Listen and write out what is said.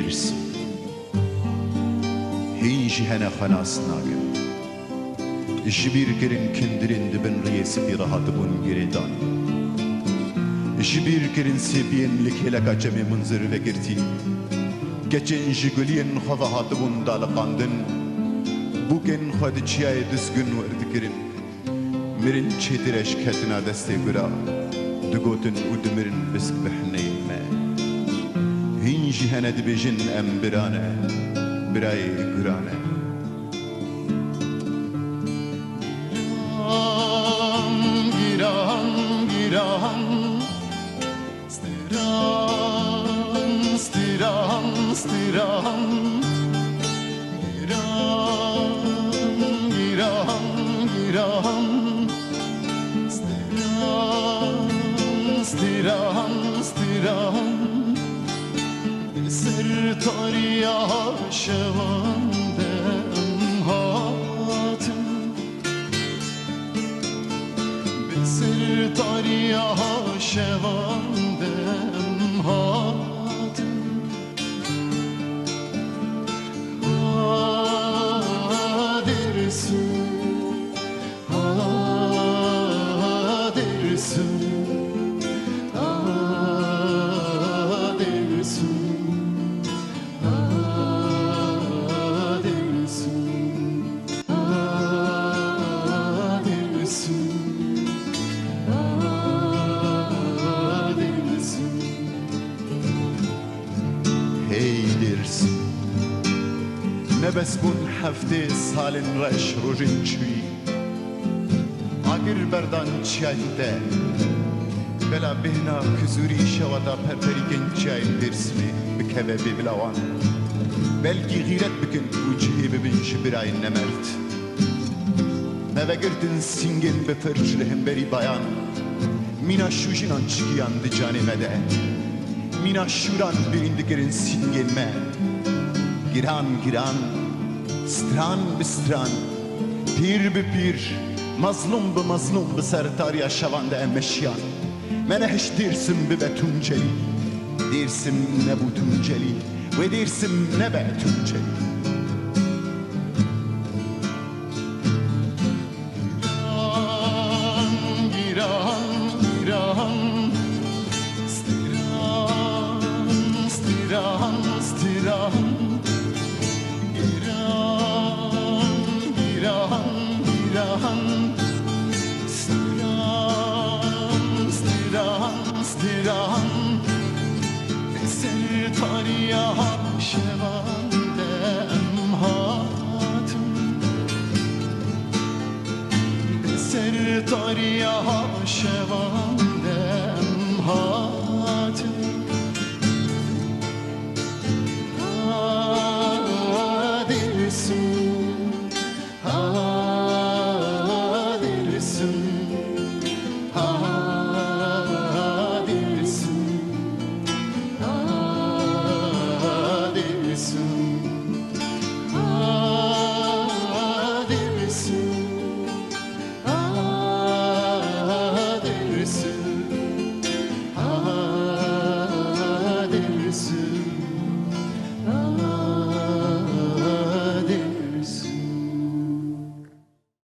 درس هیچ هنه خلاص ناگه جبیر کرن کندرین دبن ریس بی راحت بون گریدان جبیر کرن سبین لکهلکا جمع منظر و گرتی geçen jigulien xavahatı bun dalaqandın bugün xad çiyay düzgün verdikirin mirin çetireş ketina deste gura dugotin udmirin bisk bihneyme hinji hene dibejin emberane biray gurane giran giran stiran stiran stiran giran giran giran stiran stiran stiran ser tariya şevandem hatım ser tariya şevandem hatım نبس بون هفته سالن رش روژین چوی اگر بردان چیایده بلا بهنا کزوری شوادا پرپری گنچای درسمی بکوه ببلاوان بلگی غیرت بکن وجهی ببینش برای نمرد نوگردن سینگن بفرجلهم بری بایان مینا شوشینان چیگیان دی جانمده مینا شوران birindiklerin singelme giran giran stran bi stran pir bi pir mazlum bi mazlum bi sertariya şavanda emeşyan mene hiç dersim bi betunceli dersim ne bu tunceli ve dersim ne betunceli giran giran stiran stiran stiran stiran ser tariya şevandem hatım ser tariya şevandem